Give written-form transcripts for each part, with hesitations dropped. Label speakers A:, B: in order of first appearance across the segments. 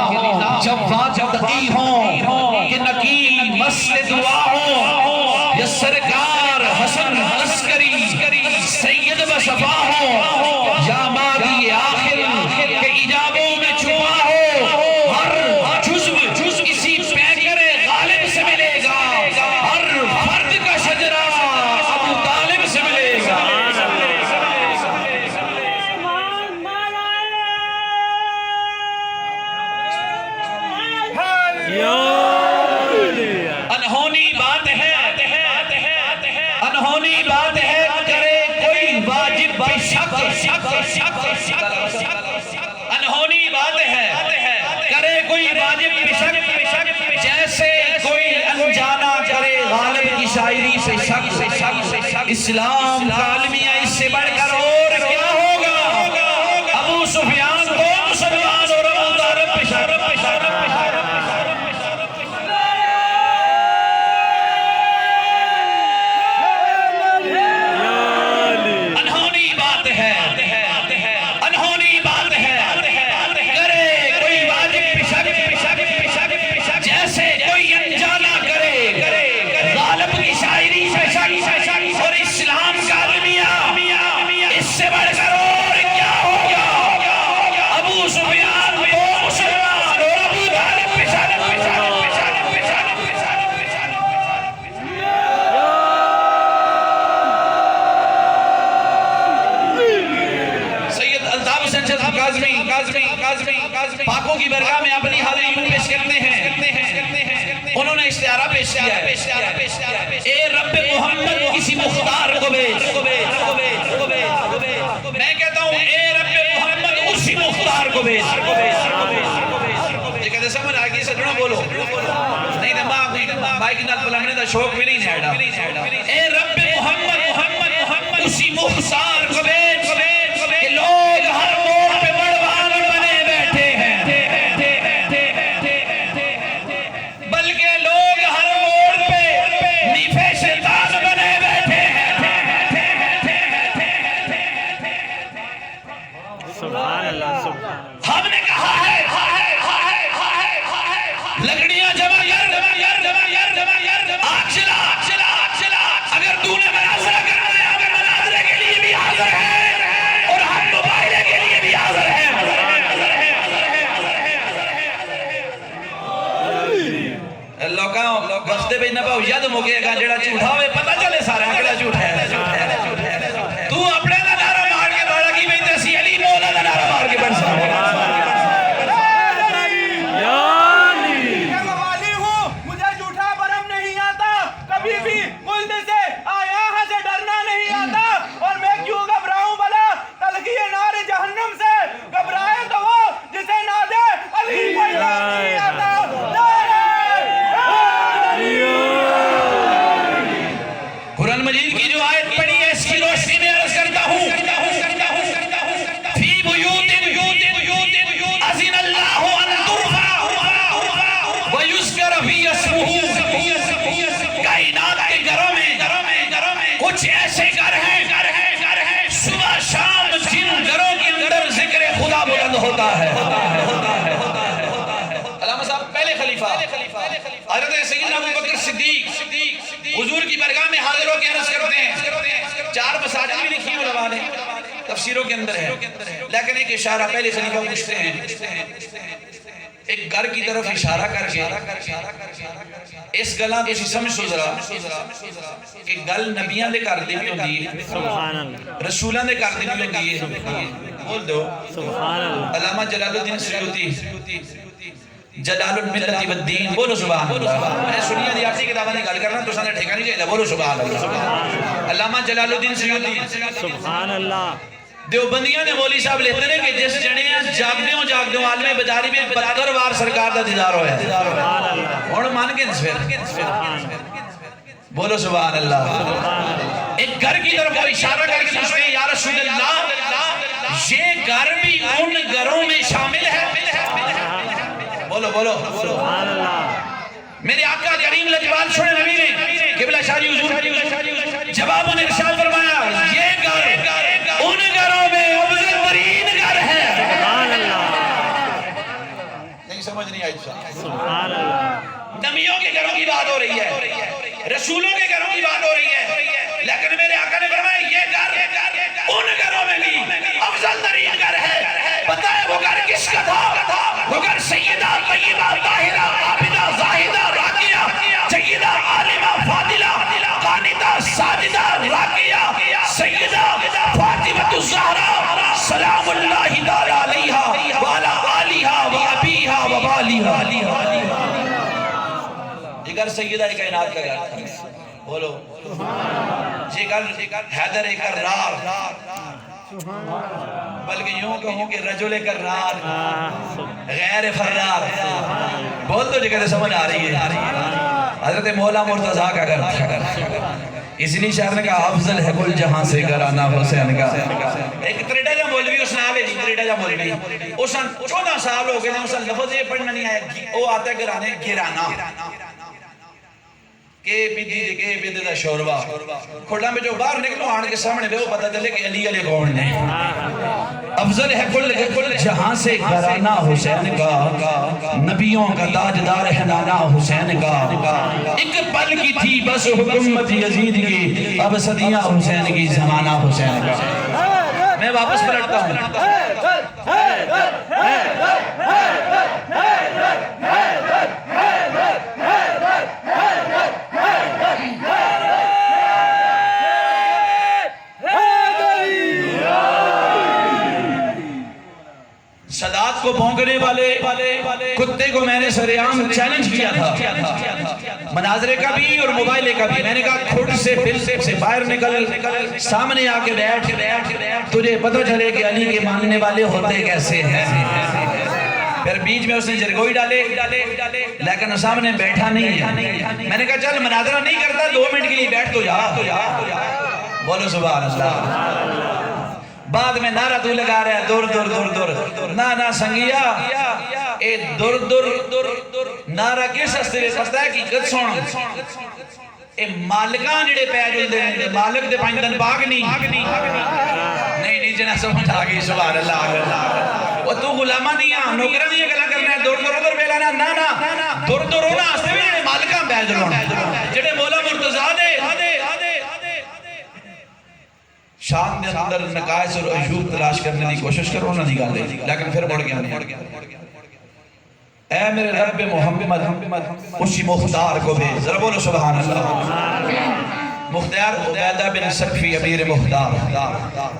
A: ہوں جب واجبتی ہوں کہ نکی مسل دعا ہوں یا سرکار حسن عسکری سید بصفا ہوں یا مادی آخر کے ایجابوں میں چھپا ہو ہر جزو اسی پیکر غالب سے ملے گا ہر فرد کا شجرہ ابو طالب سے ملے گا انہونی بات ہے انہونی بات ہے کرے کوئی واجب بے شک انہونی بات ہے کرے کوئی واجب بے شک جیسے کوئی انجانا کرے غالب کی شاعری سے شک اسلام کا المیہ اس سے بڑھ کر اور کیا ہوگا ابو سفیان کو مسلمان اور ابو طالب بے شک پاکوں کی برگاہ میں اپنی حاضری یوں پیش کرتے ہیں انہوں نے اشتہارہ پیش کیا ہے اے رب محمد کسی مختار کو بیچ میں کہتا ہوں اے رب محمد اسی مختار کو بیچ یہ کہتے سمجھ آگے سے جڑا بولو نہیں دماغ بھائی کی نال بلنگنے دا شوق بھی نہیں نیڑا اے رب محمد اسی مختار کو بیچ کہ لوگ ہر موڑ پہ بڑوان بنے بیٹھے ہیں بلکہ لوگ ہر موڑ پہ نیفے شیطان بنے بیٹھے ہیں
B: سبحان اللہ
A: ہم نے کہا ہے لکڑیاں جمع کر آگ چلا اگر تو نے مناظرہ کرنا ہے ہمیں مناظرے کے لیے بھی حاضر ہے اور ہم مباہلے کے لیے بھی حاضر ہیں لوکاں بستے بھیجنا پاؤ ید موگے گا جڑا جھوٹا ہوئے پتہ چلے سارے اگلا جھوٹ ہے تو اپنے دا نعرہ مار کے بڑا کی بیتے سی علی مولا دا نعرہ مار کے بڑھ سکتا کچھ ایسے گھر ہیں صبح شام جن گھروں کے اندر ذکر خدا بلند ہوتا ہے علامہ صاحب پہلے خلیفہ حضرت سیدنا ابو بکر صدیق حضور کی برگاہ میں حاضر ہو کے عرض کرتے ہیں 4 مساجد بھی لکھی علماء نے تفسیروں کے اندر ہے لیکن ایک اشارہ پہلے خلیفہ پوچھتے ہیں ایک گھر کی طرف اشارہ کر کے اس گلاں تو اسی سمجھ سو ذرا کہ گل نبیاں دے کر دی بھی ہوندی ہے رسولاں دے کر دی بھی ہوندی ہے بول دو علامہ جلال الدین سیوطی جلال الملت والدین بولو سبحان اللہ میں سنیا دی اپنی کتاباں دی گل کرنا تو ساں ٹھیکہ نہیں چاہیے بولو سبحان اللہ علامہ جلال الدین سیوطی
B: سبحان اللہ
A: دیوبندیاں نے مولی صاحب لیتے ہیں کہ جس جنے جاگدیوں عالم بداری میں 72 بار سرکار دا دیدار ہویا ہے اور مان کے نسفر بولو سبحان اللہ ایک گھر کی طرف وہ اشارہ کر کے پوچھتے ہیں یا رسول اللہ یہ گھر بھی ان گھروں میں شامل ہے بولو
B: سبحان اللہ
A: میرے آقا کریم لجبال چھوڑے نبی نے قبلہ شاہی حضور جواب نے ارشاد فرمایا یہ گھر ان گھروں میں افضل ترین گھر ہے سبحان اللہ نہیں سمجھ نہیں آئی صاحب؟
B: سبحان اللہ
A: نبیوں کے گھروں کی بات ہو رہی ہے، رسولوں کے گھروں کی بات ہو رہی ہے، لیکن میرے آقا نے فرمایا یہ گھر ان گھروں میں بھی افضل ترین گھر ہے۔ پتہ ہے وہ گھر کس کا تھا؟ وہ گھر سیدہ طیبہ طاہرہ عابدہ زاہدہ راقیہ سیدہ عالمہ فاضلہ قانتہ ساجدہ راقیہ سیدہ فاطمہ الزہرا سلام اللہ تعالی علیہا وعلی آلہا وابیہا وبالیہا۔ یہ گھر سیدہ کائنات کا گھر تھا، بولو یہ گھر حیدر کرار، بلکہ یوں کہوں کہ رجل کرار غیر فرار، بول تو جگہ سمجھ آ رہی ہے۔ حضرت مولا مرتضیٰ کا گھر تھا، اس لیے شاعر نے کہا افضل ہے کل جہاں سے گھرانہ حسین کا۔ ایک تریٹا جا مولوی اس نے آلے جی، تریٹا جا مولوی اس نے 14 سال ہو گئے اس نے لفظ یہ پڑھنا نہیں آیا، وہ آتا ہے گھرانے گھرانا کہ بیدی دا شوربہ کھوڑا میں جو باہر نکلو آن کے سامنے بے وہ پتہ چلے کہ علی علی کون نے۔ افضل ہے کل جہاں سے گھرانہ حسین کا، نبیوں کا تاجدار ہے نانا حسین کا۔ ایک پل کی تھی بس حکومت یزید کی، اب صدیاں حسین کی زمانہ حسین کا۔ میں واپس پلٹتا ہوں۔ سادات کو بھونکنے والے کتے کو میں نے سریعام چیلنج کیا تھا، مناظرے کا بھی اور موبائلے کا بھی۔ میں نے کہا کھوٹ سے بل سے باہر نکل، سامنے آ کے بیٹھ، تجھے پتہ چلے کہ علی کے ماننے والے ہوتے کیسے ہیں۔ پھر بیچ میں اس نے جرگوئی ڈالے لیکن سامنے بیٹھا نہیں ہے۔ میں نے کہا چل مناظرہ نہیں کرتا، 2 منٹ کے لیے بیٹھ تو جا، بولو سبحان اللہ۔ بعد میں نعرہ تو لگا رہا ہے دور دور دور دور، نا سنگیا اے دور دور نعرہ کس استرے پتہ ہے کی قد سونا اے مالکان جڑے پہ جلدے ہیں، مالک دے پائندن باغ نہیں جنہ سمجھ آگئی سبحان اللہ۔ وہ تو غلامہ دیا نوکرہ دیا گلا کرنا ہے، دور دور دور بیلانا نا دور دور ہونا اس نے بھی مالکان پہ جلونا جڑے مولا مرتضیٰ دے شان دے اندر نقائص اور عیوب تلاش کرنے دی کوشش کرو نہ دی گالے، لیکن پھر بڑھ گیا نہیں۔ اے میرے رب محمد اسی مختار کو بھی ذرا بولو سبحان اللہ۔ مختار عبیدہ بن سقفی امیر مختار،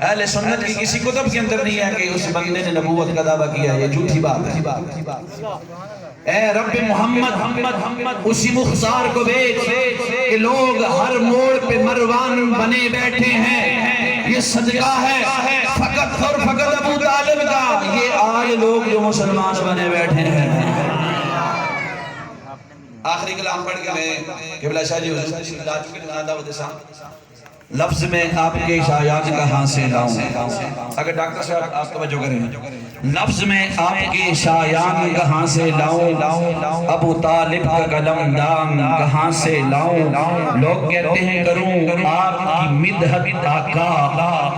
A: اہل سنت کی کسی کتب کے اندر نہیں ہے کہ اس بندے نے نبوت کا دعویٰ کیا، یہ جھوٹی بات ہے۔ اے رب محمد اسی مختار کو بھیج کہ لوگ ہر موڑ پہ مروان بنے بیٹھے ہیں، یہ صدقہ ہے فقط اور فقط ابو طالب کا، یہ آج لوگ جو مسلمان بنے بیٹھے ہیں۔ آخری کلام پڑھ کے میں قبلہ شاہ جی حضور صلی اللہ علیہ وسلم دعوت اسلام لفظ میں آپ کے شایان کہاں سے لاؤں، اگر ڈاکٹر صاحب آپ توجہ کریں، لفظ میں آپ کے شایان کہاں سے لاؤں، ابو طالب کا قلم دام کہاں سے لاؤں، لوگ کہتے ہیں کروں آپ کی مدحت آقا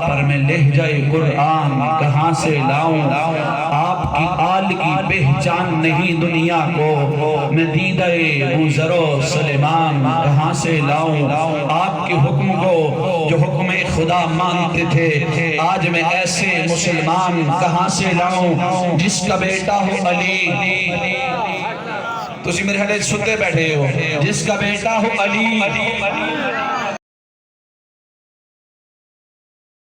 A: پر میں لہجہ قرآن کہاں سے لاؤں، آپ کی آل کی پہچان نہیں دنیا کو، میں دیدہ بوذر و سلیمان کہاں سے لاؤں، آپ کے حکم کو جو حکم خدا مانتے تھے آج میں ایسے مسلمان کہاں سے لاؤں، جس کا بیٹا ہو علی، تو اسی میرے حلے سنتے بیٹھے ہو، جس کا بیٹا ہو علی